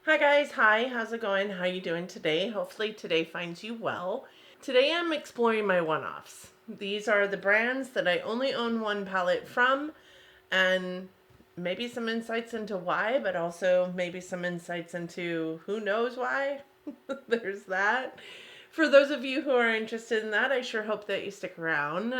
Hi guys, hi, how's it going? How you doing today? Hopefully today finds you well. Today I'm exploring my one-offs. These are the brands that I only own one palette from, and maybe some insights into why, but also maybe some insights into who knows why. There's that. For those of you who are interested in that, I sure hope that you stick around.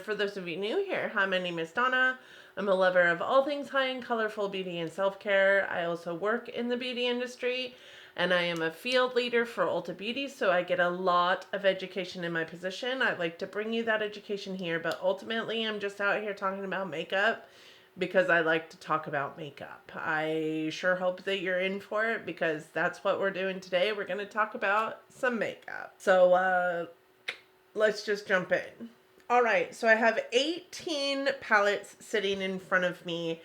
For those of you new here, hi, my name is Donna. I'm a lover of all things high and colorful beauty and self-care. I also work in the beauty industry, and I am a field leader for Ulta Beauty, so I get a lot of education in my position. I'd like to bring you that education here, but ultimately I'm just out here talking about makeup because I like to talk about makeup. I sure hope that you're in for it because that's what we're doing today. We're going to talk about some makeup. So let's just jump in. All right, so I have 18 palettes sitting in front of me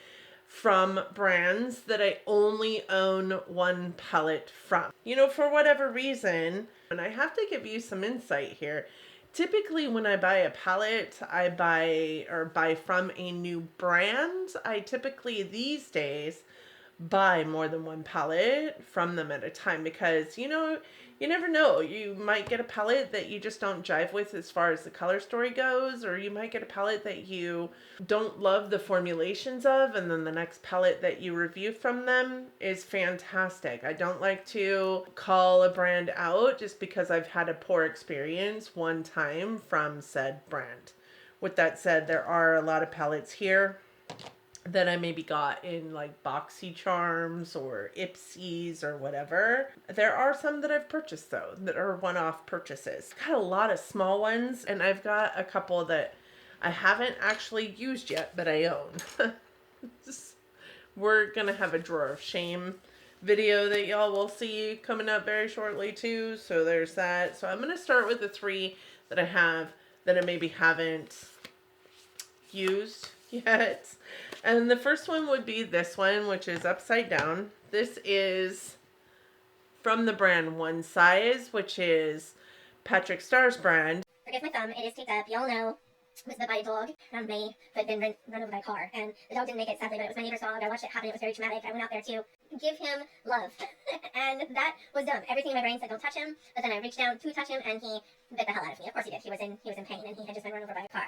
from brands that I only own one palette from. You know, for whatever reason, and I have to give you some insight here. Typically when I buy a palette, I buy from a new brand. I typically these days buy more than one palette from them at a time because you never know, you might get a palette that you just don't jive with as far as the color story goes, or you might get a palette that you don't love the formulations of, and then the next palette that you review from them is fantastic. I don't like to call a brand out just because I've had a poor experience one time from said brand. With that said, there are a lot of palettes here that I maybe got in like Boxy Charms or Ipsies or whatever. There are some that I've purchased though that are one-off purchases. Got a lot of small ones, and I've got a couple that I haven't actually used yet but I own. We're gonna have a drawer of shame video that y'all will see coming up very shortly too, so there's that. So I'm gonna start with the three that I have that I maybe haven't used yet. And the first one would be this one, which is upside down. This is from the brand One Size, which is Patrick Starr's brand. Forgive my thumb, it is taped up. Y'all know it was by a dog around me who had been run over by a car. And the dog didn't make it, sadly, but it was my neighbor's dog. I watched it happen. It was very traumatic. I went out there to give him love. And that was dumb. Everything in my brain said don't touch him. But then I reached down to touch him and he bit the hell out of me. Of course he did. He was in pain and he had just been run over by a car.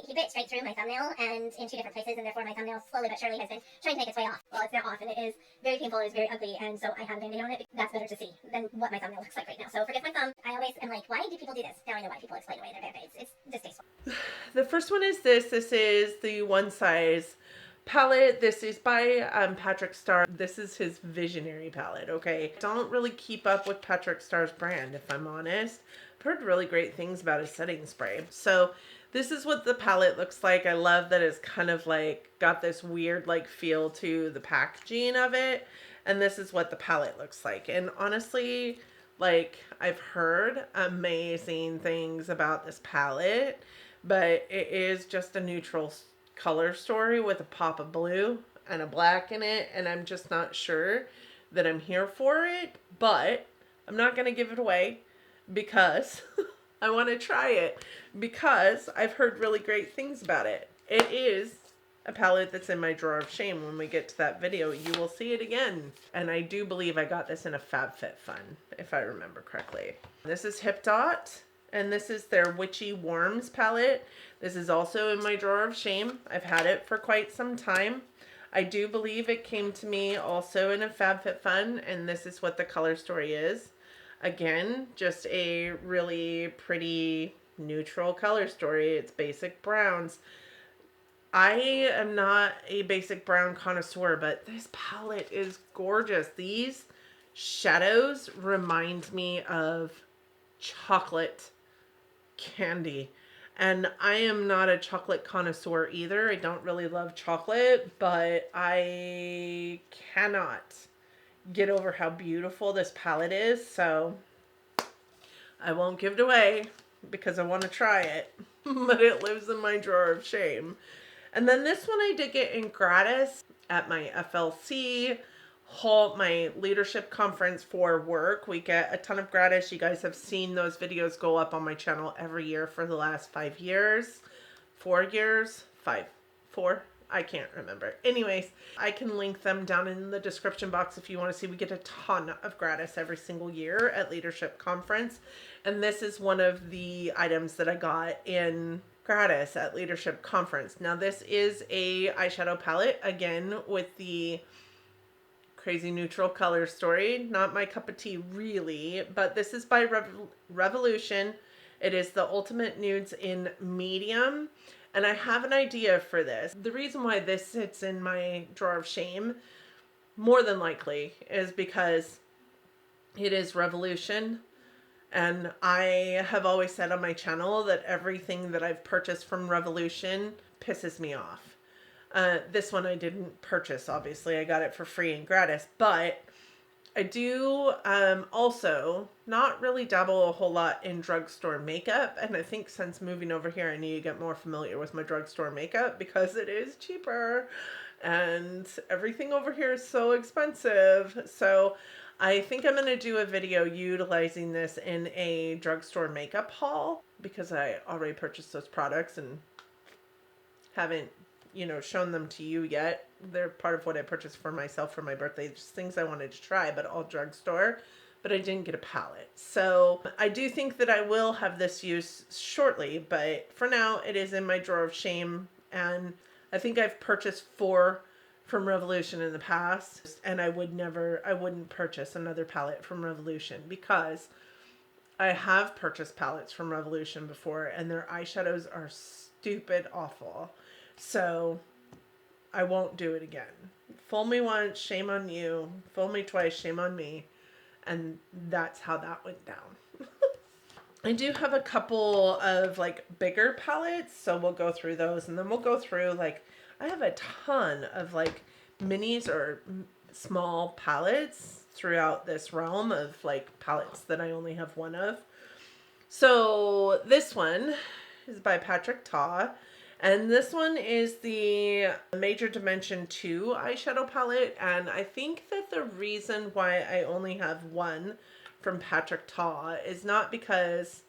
He bit straight through my thumbnail and in two different places, and therefore my thumbnail slowly but surely has been trying to make its way off. Well, it's now off, and it is very painful. It is very ugly, and so I have a Band-Aid on it. That's better to see than what my thumbnail looks like right now. So forgive my thumb. I always am like, why do people do this? Now I know why people explain away their Band-Aids. It's distasteful. The first one is this. This is the One Size palette. This is by Patrick Starr. This is his visionary palette, okay? Don't really keep up with Patrick Starr's brand, if I'm honest. I've heard really great things about his setting spray. So this is what the palette looks like. I love that it's kind of like got this weird like feel to the packaging of it. And this is what the palette looks like. And honestly, like, I've heard amazing things about this palette, but it is just a neutral color story with a pop of blue and a black in it, and I'm just not sure that I'm here for it, but I'm not going to give it away because I want to try it because I've heard really great things about it. It is a palette that's in my drawer of shame. When we get to that video, you will see it again. And I do believe I got this in a FabFitFun, if I remember correctly. This is Hip Dot, and this is their Witchy Worms palette. This is also in my drawer of shame. I've had it for quite some time. I do believe it came to me also in a FabFitFun, and this is what the color story is. Again, just a really pretty neutral color story. It's basic browns. I am not a basic brown connoisseur, but this palette is gorgeous. These shadows remind me of chocolate candy. And I am not a chocolate connoisseur either. I don't really love chocolate, but I cannot get over how beautiful this palette is. So I won't give it away because I want to try it, but it lives in my drawer of shame. And then this one I did get in gratis at my FLC whole my leadership conference for work. We get a ton of gratis. You guys have seen those videos go up on my channel every year for the last 5 years. 4 years? 5. 4? I can't remember. Anyways, I can link them down in the description box if you want to see. We get a ton of gratis every single year at Leadership Conference. And this is one of the items that I got in gratis at Leadership Conference. Now this is a eyeshadow palette, again, with the crazy neutral color story. Not my cup of tea, really, but this is by Revolution. It is the Ultimate Nudes in medium, and I have an idea for this. The reason why this sits in my drawer of shame, more than likely, is because it is Revolution, and I have always said on my channel that everything that I've purchased from Revolution pisses me off. This one I didn't purchase, obviously. I got it for free and gratis, but I do also not really dabble a whole lot in drugstore makeup. And I think since moving over here, I need to get more familiar with my drugstore makeup because it is cheaper and everything over here is so expensive. So I think I'm going to do a video utilizing this in a drugstore makeup haul because I already purchased those products and haven't shown them to you yet. They're part of what I purchased for myself for my birthday. Just things I wanted to try, but all drugstore. But I didn't get a palette. So I do think that I will have this use shortly, but for now it is in my drawer of shame. And I think I've purchased 4 from Revolution in the past, and I wouldn't purchase another palette from Revolution because I have purchased palettes from Revolution before and their eyeshadows are stupid awful. So I won't do it again. Fool me once, shame on you. Fool me twice, shame on me. And that's how that went down. I do have a couple of like bigger palettes, so we'll go through those and then we'll go through like, I have a ton of like minis or small palettes throughout this realm of like palettes that I only have one of. So this one is by Patrick Ta. And this one is the Major Dimension 2 eyeshadow palette. And I think that the reason why I only have one from Patrick Ta is not because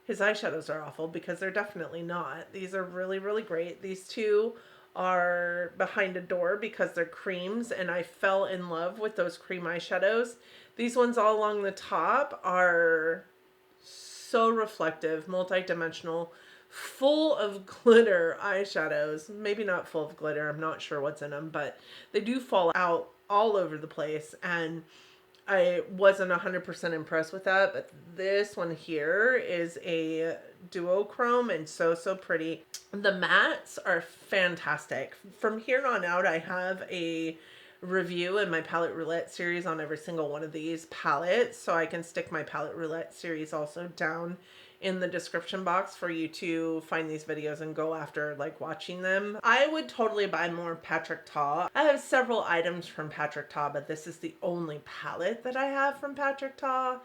his eyeshadows are awful, because they're definitely not. These are really, really great. These two are behind a door because they're creams, and I fell in love with those cream eyeshadows. These ones all along the top are so reflective, multi-dimensional, full of glitter eyeshadows. Maybe not full of glitter, I'm not sure what's in them, but they do fall out all over the place, and I wasn't 100% impressed with that. But this one here is a duochrome and so pretty. The mattes are fantastic. From here on out, I have a review in my palette roulette series on every single one of these palettes, so I can stick my palette roulette series also down in the description box for you to find these videos and go after like watching them. I would totally buy more Patrick Ta. I have several items from Patrick Ta, but this is the only palette that I have from Patrick Ta,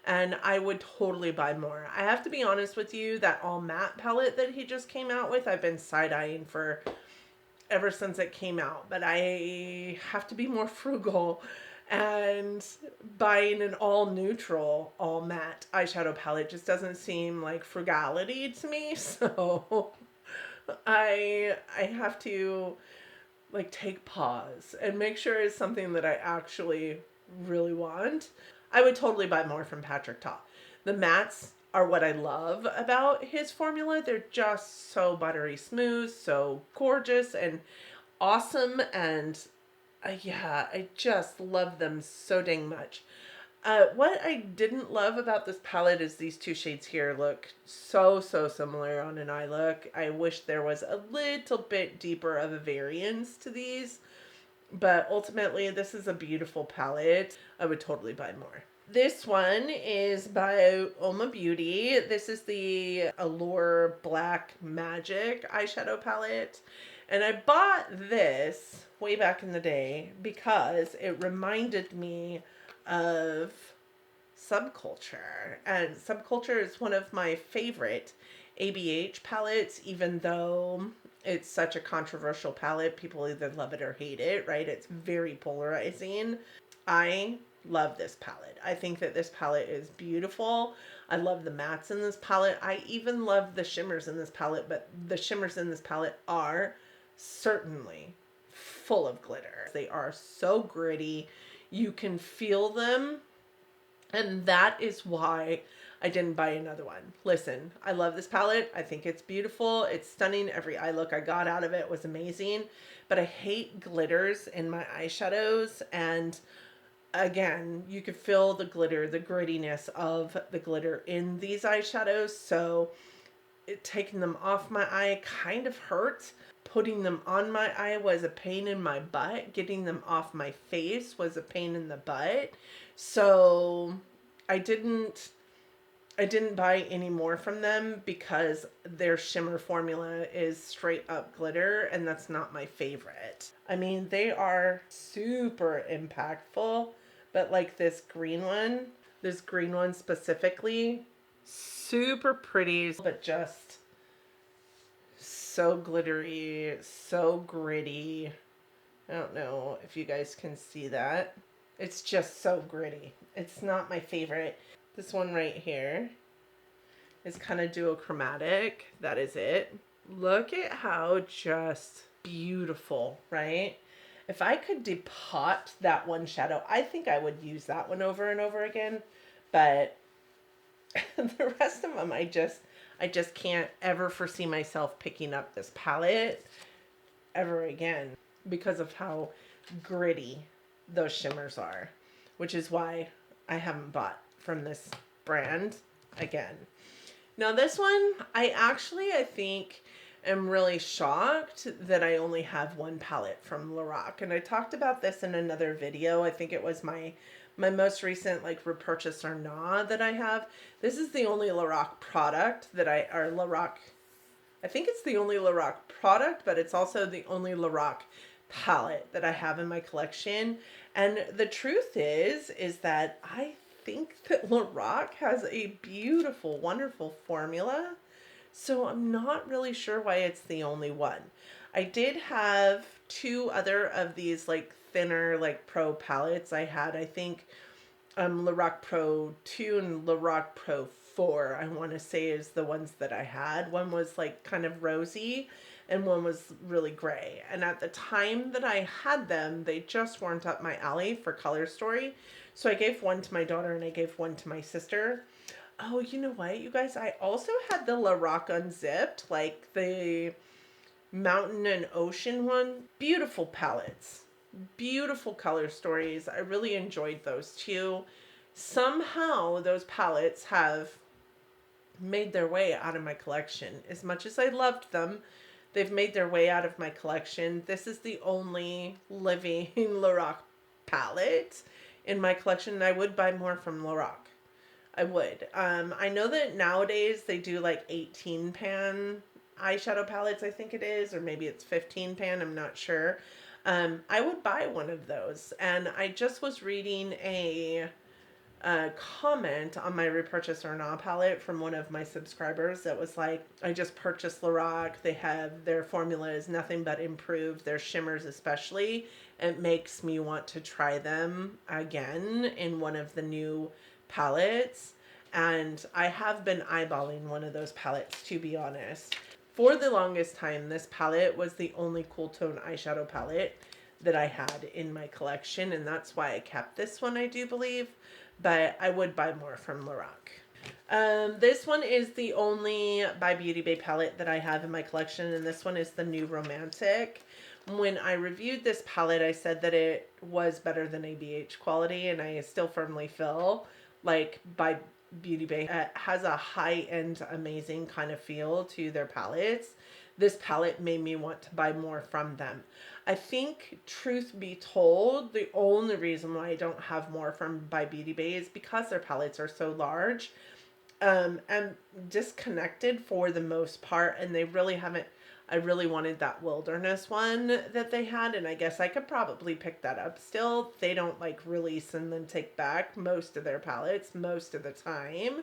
and I would totally buy more. I have to be honest with you, that all matte palette that he just came out with, I've been side-eyeing for ever since it came out, but I have to be more frugal, and buying an all neutral, all matte eyeshadow palette just doesn't seem like frugality to me. So I have to like take pause and make sure it's something that I actually really want. I would totally buy more from Patrick Ta. The mattes are what I love about his formula. They're just so buttery smooth, so gorgeous and awesome, and yeah, I just love them so dang much. What I didn't love about this palette is these two shades here look so similar on an eye look. I wish there was a little bit deeper of a variance to these, but ultimately this is a beautiful palette. I would totally buy more. This one is by Oma Beauty. This is the Allure Black Magic eyeshadow palette. And I bought this way back in the day because it reminded me of Subculture. And Subculture is one of my favorite ABH palettes, even though it's such a controversial palette. People either love it or hate it, right? It's very polarizing. I love this palette. I think that this palette is beautiful. I love the mattes in this palette. I even love the shimmers in this palette, but the shimmers in this palette are certainly full of glitter. They are so gritty. You can feel them. And that is why I didn't buy another one. Listen, I love this palette. I think it's beautiful. It's stunning. Every eye look I got out of it was amazing. But I hate glitters in my eyeshadows. And again, you could feel the glitter, the grittiness of the glitter in these eyeshadows. So taking them off my eye kind of hurt. Putting them on my eye was a pain in my butt. Getting them off my face was a pain in the butt. So I didn't buy any more from them because their shimmer formula is straight up glitter, and that's not my favorite. I mean, they are super impactful, but like this green one specifically, super pretty, but just so glittery, so gritty. I don't know if you guys can see that. It's just so gritty. It's not my favorite. This one right here is kind of duochromatic. That is it. Look at how just beautiful, right? If I could depot that one shadow, I think I would use that one over and over again. But the rest of them, I just can't ever foresee myself picking up this palette ever again because of how gritty those shimmers are, which is why I haven't bought from this brand again. Now this one, I think am really shocked that I only have one palette from Lorac. And I talked about this in another video. I think it was my most recent like repurchase or not that I have. This is the only Lorac product that I think it's the only Lorac product, but it's also the only Lorac palette that I have in my collection. And the truth is that I think that Lorac has a beautiful, wonderful formula. So I'm not really sure why it's the only one. I did have two other of these like thinner like pro palettes. I had, I think, Lorac Pro 2 and Lorac Pro 4, I want to say, is the ones that I had. One was like kind of rosy and one was really gray. And at the time that I had them, they just weren't up my alley for color story. So I gave one to my daughter and I gave one to my sister. Oh, you know what, you guys? I also had the Lorac Unzipped, like the mountain and ocean one. Beautiful palettes. Beautiful color stories. I really enjoyed those too. Somehow those palettes have made their way out of my collection. As much as I loved them, they've made their way out of my collection. This is the only living Lorac palette in my collection, and I would buy more from Lorac. I would. I know that nowadays they do like 18 pan eyeshadow palettes, I think it is, or maybe it's 15 pan, I'm not sure. I would buy one of those. And I just was reading a comment on my repurchase or not palette from one of my subscribers that was like, I just purchased Lorac. They have, their formula is nothing but improved, their shimmers especially. It makes me want to try them again in one of the new palettes. And I have been eyeballing one of those palettes, to be honest. For the longest time, this palette was the only cool tone eyeshadow palette that I had in my collection, and that's why I kept this one, I do believe. But I would buy more from Lorac. This one is the only by Beauty Bay palette that I have in my collection, and this one is the New Romantic. When I reviewed this palette, I said that it was better than ABH quality, and I still firmly feel like by Beauty Bay has a high-end, amazing kind of feel to their palettes. This palette made me want to buy more from them. I think, truth be told, the only reason why I don't have more from by Beauty Bay is because their palettes are so large and disconnected for the most part, and they really haven't. I really wanted that wilderness one that they had, and I guess I could probably pick that up still. They don't like release and then take back most of their palettes most of the time,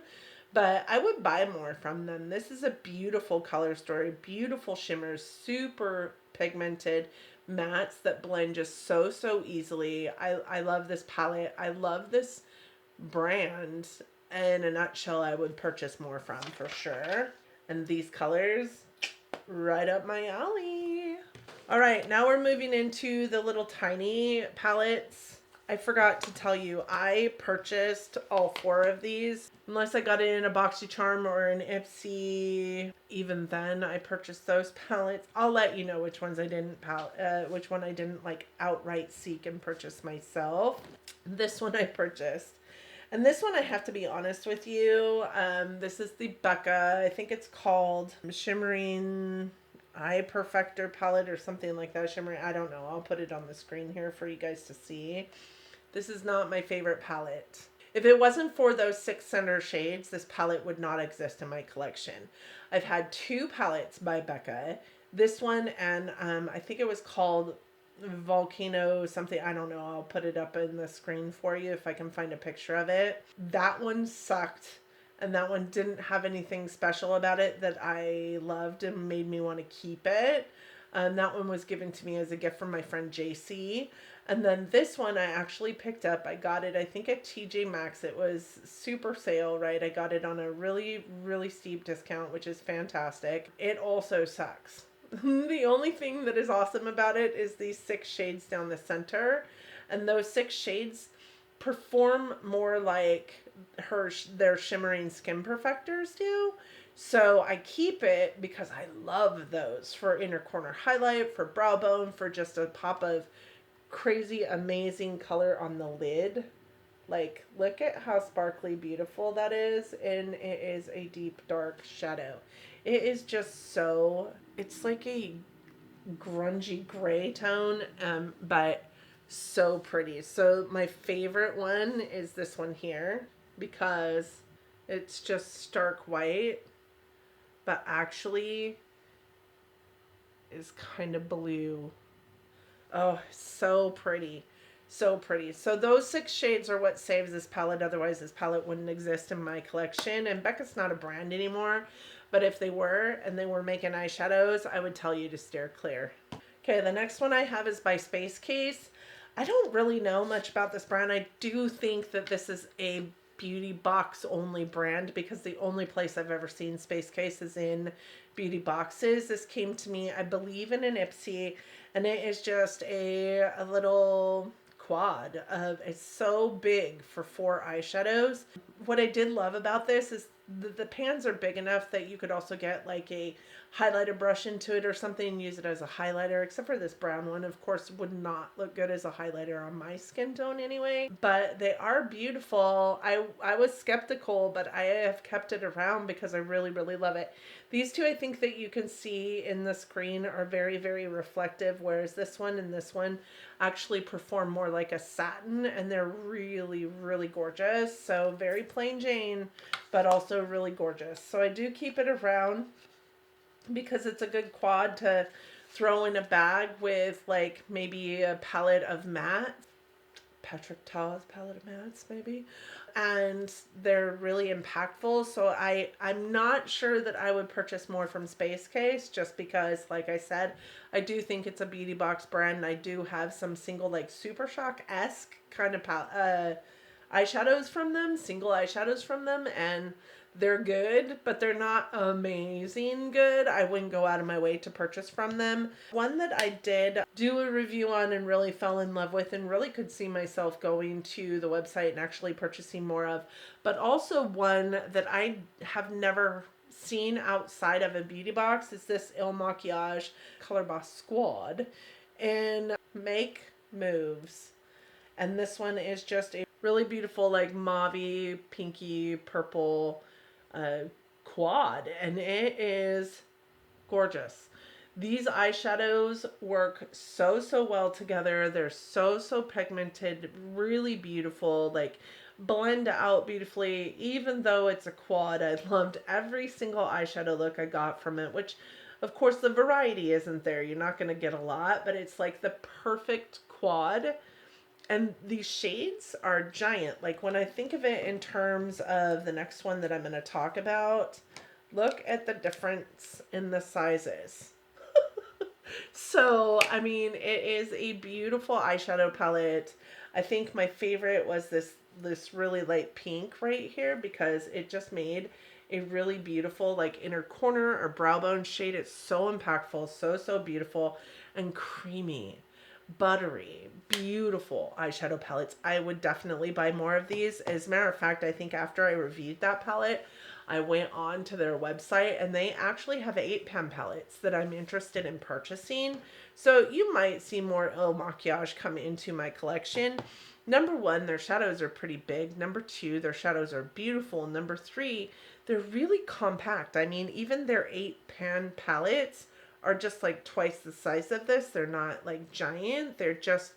but I would buy more from them. This is a beautiful color story, beautiful shimmers, super pigmented mattes that blend just so easily. I love this palette. I love this brand. In a nutshell, I would purchase more from for sure. And these colors, right up my alley. All right, now we're moving into the little tiny palettes. I forgot to tell you, I purchased all 4 of these. Unless I got it in a BoxyCharm or an Ipsy, even then I purchased those palettes. I'll let you know which ones I didn't which one I didn't like outright seek and purchase myself. This one I purchased. And this one, I have to be honest with you. This is the Becca. I think it's called Shimmering Eye Perfector palette or something like that. Shimmering, I don't know. I'll put it on the screen here for you guys to see. This is not my favorite palette. If it wasn't for those 6 center shades, this palette would not exist in my collection. I've had 2 palettes by Becca. This one and I think it was called Volcano something. I don't know. I'll put it up in the screen for you if I can find a picture of it. That one sucked. And that one didn't have anything special about it that I loved and made me want to keep it. That one was given to me as a gift from my friend JC. And then this one I actually picked up. I got it, I think, at TJ Maxx. It was super sale, right? I got it on a really, really steep discount, which is fantastic. It also sucks. The only thing that is awesome about it is these 6 shades down the center. And those 6 shades perform more like their shimmering skin perfectors do. So I keep it because I love those for inner corner highlight, for brow bone, for just a pop of crazy amazing color on the lid. Like, look at how sparkly beautiful that is, and it is a deep dark shadow. It is just so, it's like a grungy gray tone, but so pretty. So my favorite one is this one here because it's just stark white, but actually is kind of blue. Oh, so pretty. So pretty. So those 6 shades are what saves this palette. Otherwise, this palette wouldn't exist in my collection. And Becca's not a brand anymore. But if they were, and they were making eyeshadows, I would tell you to steer clear. Okay, the next one I have is by Space Case. I don't really know much about this brand. I do think that this is a beauty box only brand because the only place I've ever seen Space Case is in beauty boxes. This came to me, I believe, in an Ipsy, and it is just a little quad of, it's so big for 4 eyeshadows. What I did love about this is the pans are big enough that you could also get like a highlighter brush into it or something and use it as a highlighter, except for this brown one, of course, would not look good as a highlighter on my skin tone anyway. But they are beautiful. I was skeptical, but I have kept it around because I really, really love it. These 2, I think that you can see in the screen, are very, very reflective, whereas this one and this one actually perform more like a satin, and they're really, really gorgeous. So very plain Jane, but also really gorgeous. So I do keep it around because it's a good quad to throw in a bag with like maybe a palette of matte. Patrick Ta's palette of mattes maybe. And they're really impactful. So I'm not sure that I would purchase more from Space Case just because, like I said, I do think it's a beauty box brand. And I do have some single like Super Shock-esque kind of eyeshadows from them, single eyeshadows from them, and they're good, but they're not amazing good. I wouldn't go out of my way to purchase from them. One that I did do a review on and really fell in love with and really could see myself going to the website and actually purchasing more of, but also one that I have never seen outside of a beauty box is this Il Makiage Color Boss Squad in Make Moves. And this one is just a really beautiful, like mauve-y, pinky, purple quad. And it is gorgeous. These eyeshadows work so, so well together. They're so, so pigmented, really beautiful, like blend out beautifully. Even though it's a quad, I loved every single eyeshadow look I got from it, which of course the variety isn't there. You're not going to get a lot, but it's like the perfect quad. And these shades are giant. Like when I think of it in terms of the next one that I'm going to talk about, look at the difference in the sizes. So, I mean, it is a beautiful eyeshadow palette. I think my favorite was this this really light pink right here because it just made a really beautiful like inner corner or brow bone shade. It's so impactful, so beautiful and creamy, buttery, beautiful eyeshadow palettes. I would definitely buy more of these. As a matter of fact, I think after I reviewed that palette, I went on to their website and they actually have 8-pan palettes that I'm interested in purchasing. So you might see more Il Makiage come into my collection. Number one, their shadows are pretty big. Number two, their shadows are beautiful. Number three, they're really compact. I mean, even their 8-pan palettes are just like twice the size of this. They're not like giant. They're just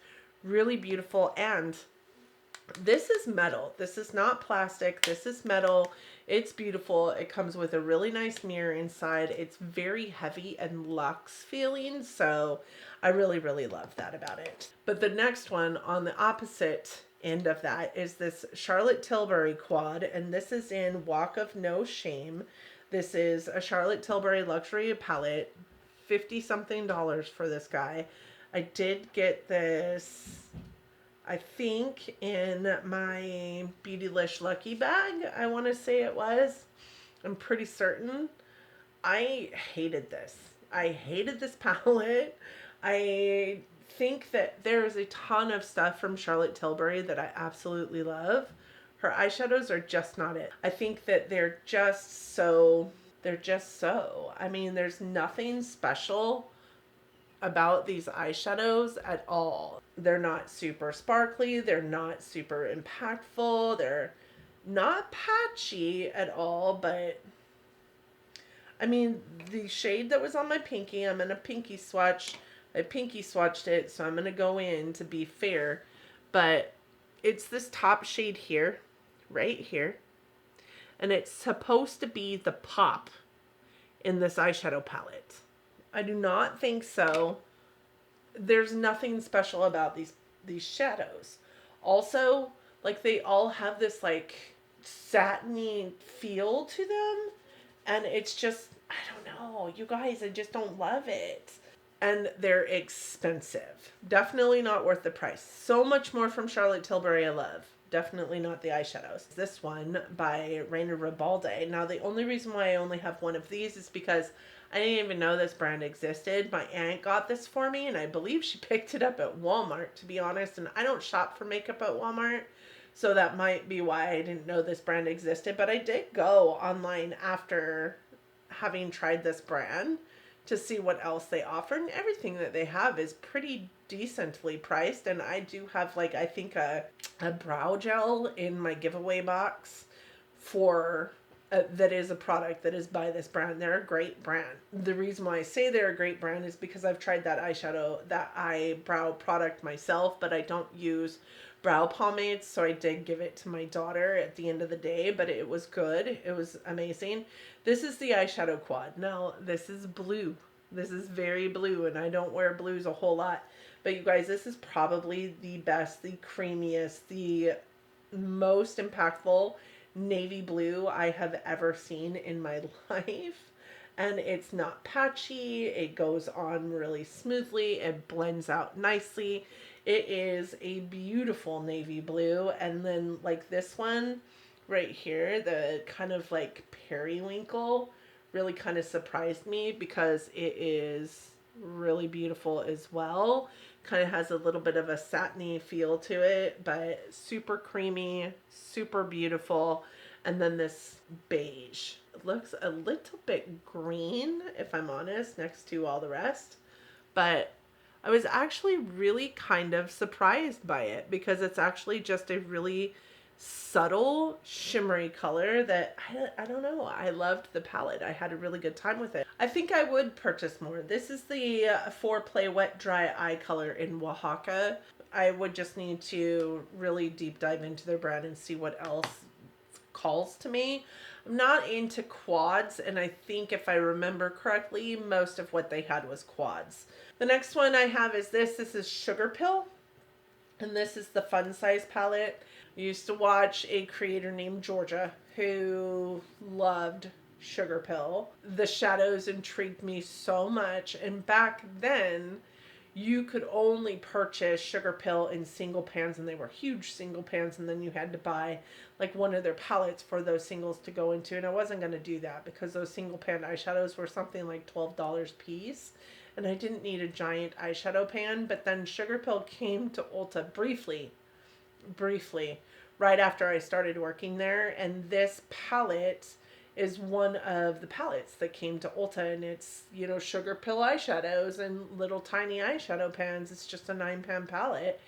really beautiful. And this is metal. This is not plastic. This is metal. It's beautiful. It comes with a really nice mirror inside. It's very heavy and luxe feeling. So I really love that about it. But the next one on the opposite end of that is this Charlotte Tilbury quad. And this is in Walk of No Shame. This is a Charlotte Tilbury luxury palette. 50 something dollars for this guy. I did get this, I think, in my Beautylish Lucky Bag, I want to say it was. I'm pretty certain. I hated this. I hated this palette. I think that there's a ton of stuff from Charlotte Tilbury that I absolutely love. Her eyeshadows are just not it. I think that they're just so. I mean, there's nothing special about these eyeshadows at all. They're not super sparkly. They're not super impactful. They're not patchy at all, but I mean, the shade that was on my pinky, I'm in a pinky swatch. I pinky swatched it, so I'm going to go in to be fair. But it's this top shade here, right here. And it's supposed to be the pop in this eyeshadow palette. I do not think so. There's nothing special about these shadows. Also, like they all have this like satiny feel to them. And it's just, I don't know, you guys, I just don't love it. And they're expensive. Definitely not worth the price. So much more from Charlotte Tilbury I love. Definitely not the eyeshadows. This one by Raina Ribalde. Now, the only reason why I only have one of these is because I didn't even know this brand existed. My aunt got this for me, and I believe she picked it up at Walmart, to be honest. And I don't shop for makeup at Walmart, so that might be why I didn't know this brand existed. But I did go online after having tried this brand to see what else they offer, and everything that they have is pretty decently priced. And I do have like, I think a brow gel in my giveaway box for that is a product that is by this brand. They're a great brand. The reason why I say they're a great brand is because I've tried that eyebrow product myself, but I don't use brow pomades, so I did give it to my daughter at the end of the day, but it was good. It was amazing. This is the eyeshadow quad. Now, this is blue. This is very blue, and I don't wear blues a whole lot. But you guys, this is probably the best, the creamiest, the most impactful navy blue I have ever seen in my life. And it's not patchy. It goes on really smoothly. It blends out nicely. It is a beautiful navy blue. And then like this one right here, the kind of like periwinkle, really kind of surprised me because it is really beautiful as well. Kind of has a little bit of a satiny feel to it, but super creamy, super beautiful. And then this beige. It looks a little bit green, if I'm honest, next to all the rest. But I was actually really kind of surprised by it because it's actually just a really subtle shimmery color that I don't know. I loved the palette. I had a really good time with it. I think I would purchase more. This is the 4Play Wet Dry Eye color in Oaxaca. I would just need to really deep dive into their brand and see what else calls to me. I'm not into quads, and I think if I remember correctly, most of what they had was quads. The next one I have is this. This is Sugar Pill, and this is the Fun Size palette. I used to watch a creator named Georgia who loved Sugar Pill. The shadows intrigued me so much, and back then you could only purchase Sugar Pill in single pans, and they were huge single pans, and then you had to buy like one of their palettes for those singles to go into. And I wasn't going to do that because those single pan eyeshadows were something like $12 a piece, and I didn't need a giant eyeshadow pan. But then Sugar Pill came to Ulta briefly, right after I started working there, and this palette is one of the palettes that came to Ulta, and it's, you know, Sugar Pill eyeshadows and little tiny eyeshadow pans. It's just a 9-pan palette,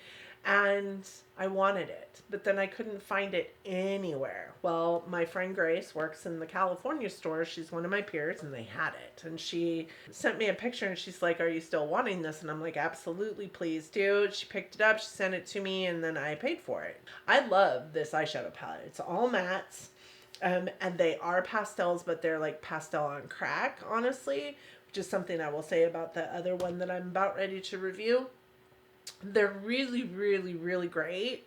and I wanted it, but then I couldn't find it anywhere. Well, my friend Grace works in the California store. She's one of my peers, and they had it, and she sent me a picture, and she's like, "Are you still wanting this?" And I'm like, "Absolutely, please do." She picked it up, she sent it to me, and then I paid for it. I love this eyeshadow palette. It's all mattes. And they are pastels, but they're like pastel on crack, honestly, which is something I will say about the other one that I'm about ready to review. They're really, really, really great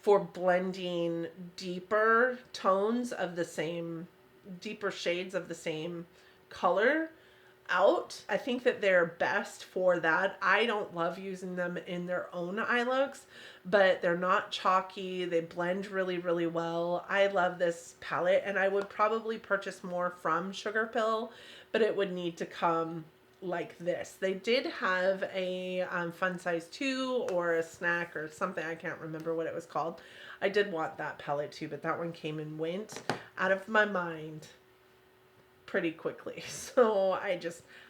for blending deeper tones of the same, deeper shades of the same color out. I think that they're best for that. I don't love using them in their own eye looks, but they're not chalky. They blend really, really well. I love this palette, and I would probably purchase more from Sugar Pill, but it would need to come like this. They did have a fun size 2 or a snack or something. I can't remember what it was called. I did want that palette too, but that one came and went out of my mind pretty quickly. So I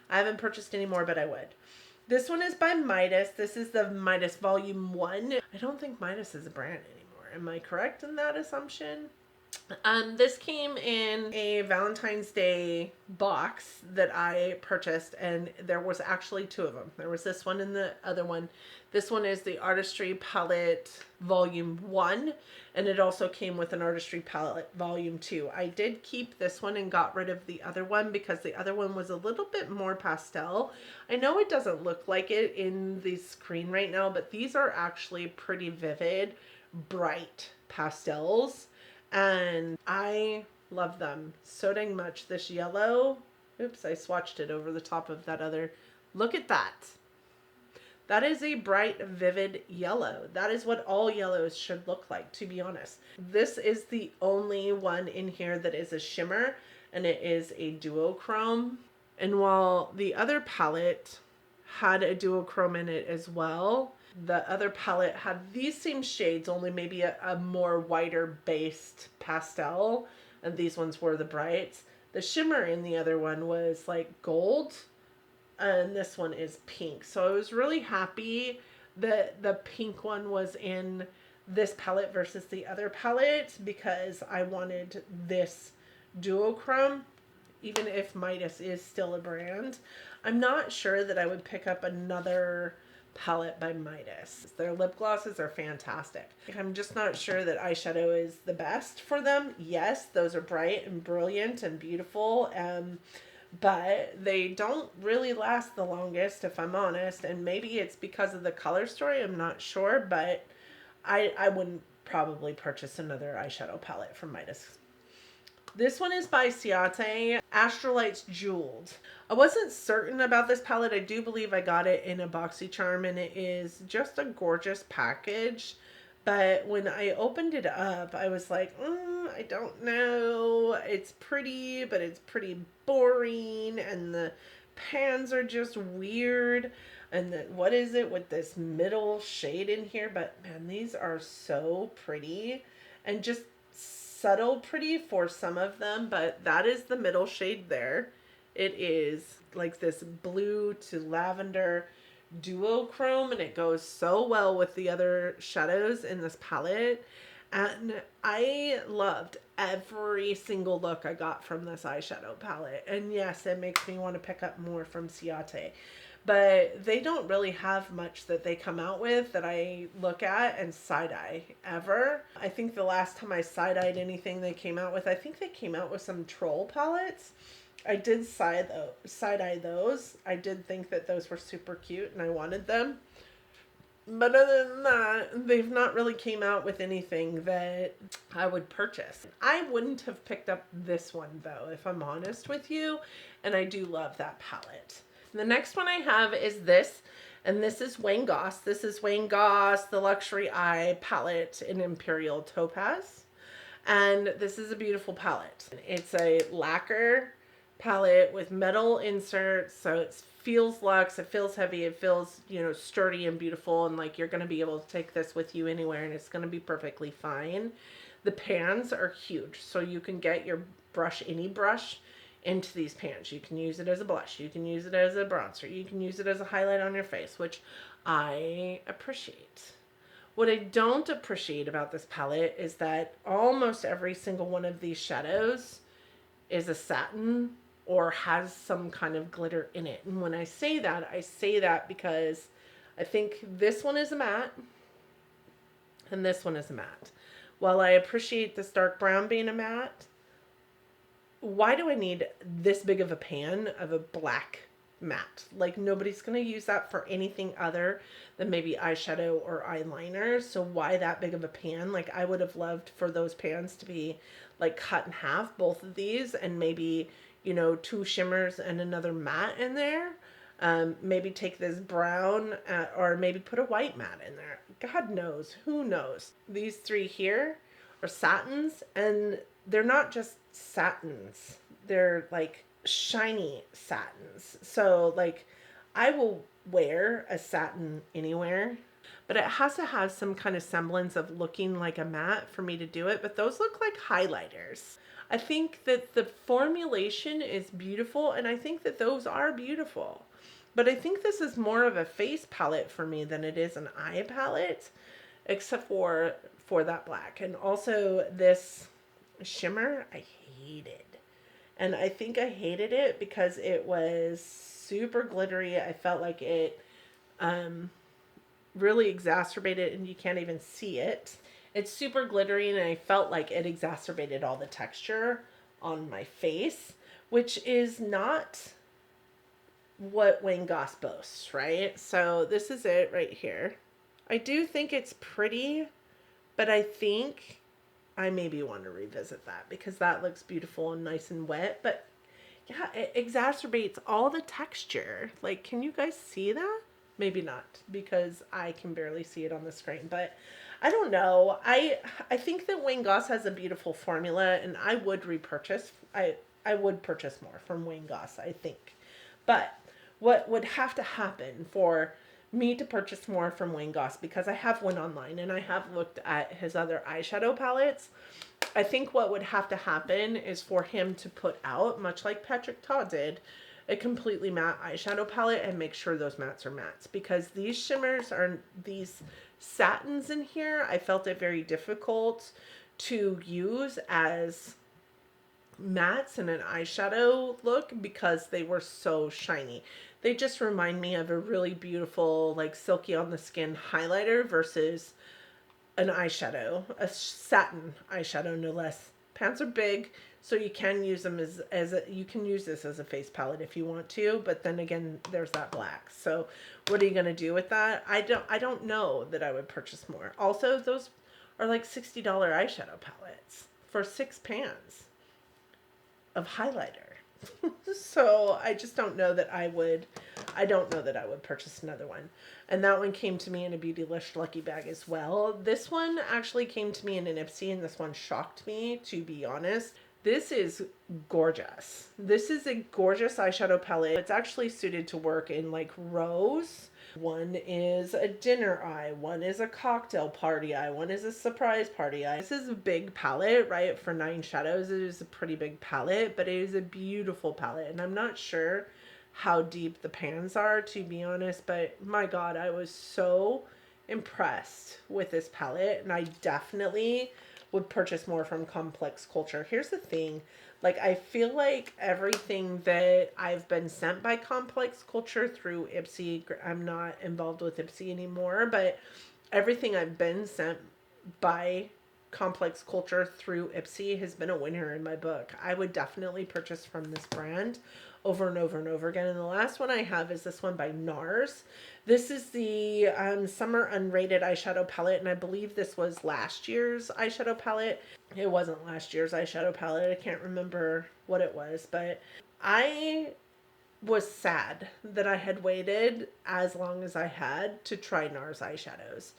haven't purchased any more, but I would. This one is by Midas. This is the Midas Volume 1. I don't think Midas is a brand anymore. Am I correct in that assumption? This came in a Valentine's Day box that I purchased, and there was actually 2 of them. There was this one and the other one. This one is the Artistry Palette Volume 1, and it also came with an Artistry Palette Volume 2. I did keep this one and got rid of the other one because the other one was a little bit more pastel. I know it doesn't look like it in the screen right now, but these are actually pretty vivid, bright pastels. And I love them so dang much. This yellow, oops, I swatched it over the top of that other. Look at that. That is a bright, vivid yellow. That is what all yellows should look like, to be honest. This is the only one in here that is a shimmer, and it is a duochrome. And while the other palette had a duochrome in it as well, the other palette had these same shades, only maybe a more whiter based pastel, and these ones were the brights. The shimmer in the other one was like gold, and this one is pink. So I was really happy that the pink one was in this palette versus the other palette, because I wanted this duochrome, even if Midas is still a brand. I'm not sure that I would pick up another palette by Midas. Their lip glosses are fantastic. I'm just not sure that eyeshadow is the best for them. Yes, those are bright and brilliant and beautiful, but they don't really last the longest, if I'm honest, and maybe it's because of the color story, I'm not sure, but I wouldn't probably purchase another eyeshadow palette from Midas. This one is by Ciate, Astrolites Jeweled. I wasn't certain about this palette. I do believe I got it in a BoxyCharm, and it is just a gorgeous package. But when I opened it up, I was like, I don't know. It's pretty, but it's pretty boring, and the pans are just weird. And what is it with this middle shade in here? But man, these are so pretty, and just subtle pretty for some of them, but that is the middle shade there. It is like this blue to lavender duochrome, and it goes so well with the other shadows in this palette. And I loved every single look I got from this eyeshadow palette. And yes, it makes me want to pick up more from Ciate. But they don't really have much that they come out with that I look at and side-eye ever. I think the last time I side-eyed anything they came out with, I think they came out with some troll palettes. I did side-eye those. I did think that those were super cute and I wanted them. But other than that, they've not really came out with anything that I would purchase. I wouldn't have picked up this one though, if I'm honest with you. And I do love that palette. The next one I have is this. And this is Wayne Goss. This is Wayne Goss, the Luxury Eye palette in Imperial Topaz. And this is a beautiful palette. It's a lacquer palette with metal inserts, so it feels luxe, it feels heavy, it feels, sturdy and beautiful, and like you're going to be able to take this with you anywhere and it's going to be perfectly fine. The pans are huge, so you can get your brush, any brush, into these pans. You can use it as a blush, you can use it as a bronzer, you can use it as a highlight on your face, which I appreciate. What I don't appreciate about this palette is that almost every single one of these shadows is a satin or has some kind of glitter in it. And when I say that because I think this one is a matte and this one is a matte. While I appreciate this dark brown being a matte, why do I need this big of a pan of a black matte? Like, nobody's going to use that for anything other than maybe eyeshadow or eyeliner. So why that big of a pan? Like, I would have loved for those pans to be like cut in half, both of these, and maybe, two shimmers and another matte in there. Maybe take this brown or maybe put a white matte in there. God knows, who knows? These three here are satins, and they're not just satins. They're like shiny satins. So like I will wear a satin anywhere, but it has to have some kind of semblance of looking like a matte for me to do it. But those look like highlighters. I think that the formulation is beautiful, and I think that those are beautiful. But I think this is more of a face palette for me than it is an eye palette, except for that black. And also this shimmer, I hated. And I think I hated it because it was super glittery. I felt like it really exacerbated, and you can't even see it. It's super glittery, and I felt like it exacerbated all the texture on my face, which is not what Wayne Goss boasts, right? So this is it right here. I do think it's pretty, but I think I maybe want to revisit that because that looks beautiful and nice and wet. But yeah, it exacerbates all the texture. Like, can you guys see that? Maybe not, because I can barely see it on the screen. But I don't know. I think that Wayne Goss has a beautiful formula, and I would repurchase. I would purchase more from Wayne Goss, I think. But what would have to happen for me to purchase more from Wayne Goss, because I have one online and I have looked at his other eyeshadow palettes, I think what would have to happen is for him to put out, much like Patrick Ta did, a completely matte eyeshadow palette and make sure those mattes are mattes, because these shimmers are, these satins in here, I felt it very difficult to use as mattes in an eyeshadow look because they were so shiny. They just remind me of a really beautiful, like silky on the skin highlighter versus an eyeshadow, a satin eyeshadow, no less. Pants are big, so you can use them you can use this as a face palette if you want to, but then again, there's that black. So what are you going to do with that? I don't know that I would purchase more. Also, those are like $60 eyeshadow palettes for 6 pans of highlighter. So I just don't know that I would purchase another one. And that one came to me in a Beautylish lucky bag as well. This one actually came to me in an Ipsy, and this one shocked me, to be honest. This is gorgeous. This is a gorgeous eyeshadow palette. It's actually suited to work in like rows. One is a dinner eye, one is a cocktail party eye, one is a surprise party eye. This is a big palette, right? For 9 shadows, it is a pretty big palette, but it is a beautiful palette. And I'm not sure how deep the pans are, to be honest, but my God, I was so impressed with this palette, and I definitely would purchase more from Complex Culture. Here's the thing. Like, I feel like everything that I've been sent by Complex Culture through Ipsy, I'm not involved with Ipsy anymore, but everything I've been sent by Complex Culture through Ipsy has been a winner in my book. I would definitely purchase from this brand over and over and over again. And the last one I have is this one by NARS. This is the Summer Unrated eyeshadow palette, and I believe this was last year's eyeshadow palette. It wasn't last year's eyeshadow palette. I can't remember what it was, but I was sad that I had waited as long as I had to try NARS eyeshadows.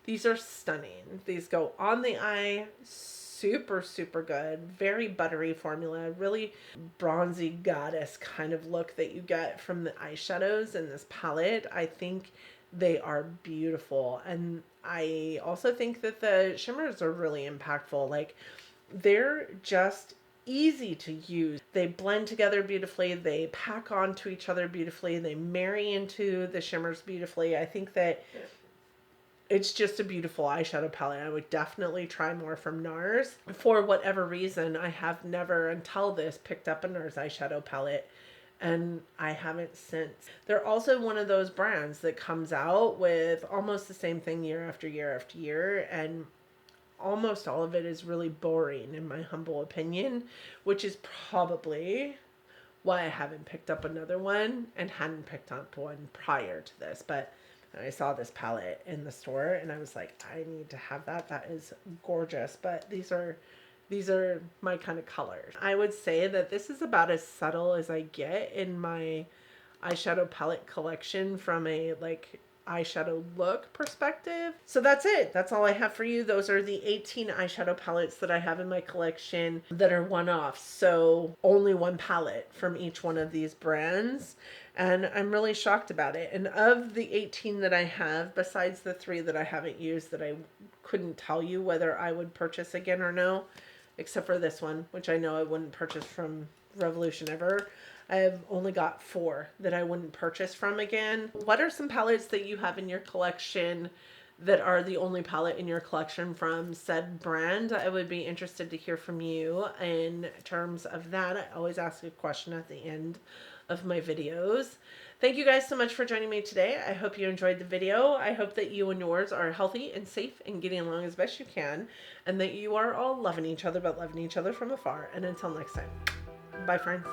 These are stunning. These go on the eye, super, super good. Very buttery formula, really bronzy goddess kind of look that you get from the eyeshadows in this palette. I think they are beautiful. And I also think that the shimmers are really impactful. Like, they're just easy to use. They blend together beautifully. They pack onto each other beautifully. They marry into the shimmers beautifully. I think that it's just a beautiful eyeshadow palette. I would definitely try more from NARS. For whatever reason, I have never until this picked up a NARS eyeshadow palette, and I haven't since. They're also one of those brands that comes out with almost the same thing year after year after year, and almost all of it is really boring in my humble opinion, which is probably why I haven't picked up another one and hadn't picked up one prior to this. But I saw this palette in the store and I was like, I need to have that. That is gorgeous. But these are my kind of colors. I would say that this is about as subtle as I get in my eyeshadow palette collection from a like eyeshadow look perspective. So that's it. That's all I have for you. Those are the 18 eyeshadow palettes that I have in my collection that are one-offs. So only one palette from each one of these brands. And I'm really shocked about it. And of the 18 that I have, besides the 3 that I haven't used that I couldn't tell you whether I would purchase again or no, except for this one, which I know I wouldn't purchase from Revolution ever. I've only got 4 that I wouldn't purchase from again. What are some palettes that you have in your collection that are the only palette in your collection from said brand? I would be interested to hear from you in terms of that. I always ask a question at the end of my videos. Thank you guys so much for joining me today. I hope you enjoyed the video. I hope that you and yours are healthy and safe and getting along as best you can, and that you are all loving each other, but loving each other from afar. And until next time, bye friends.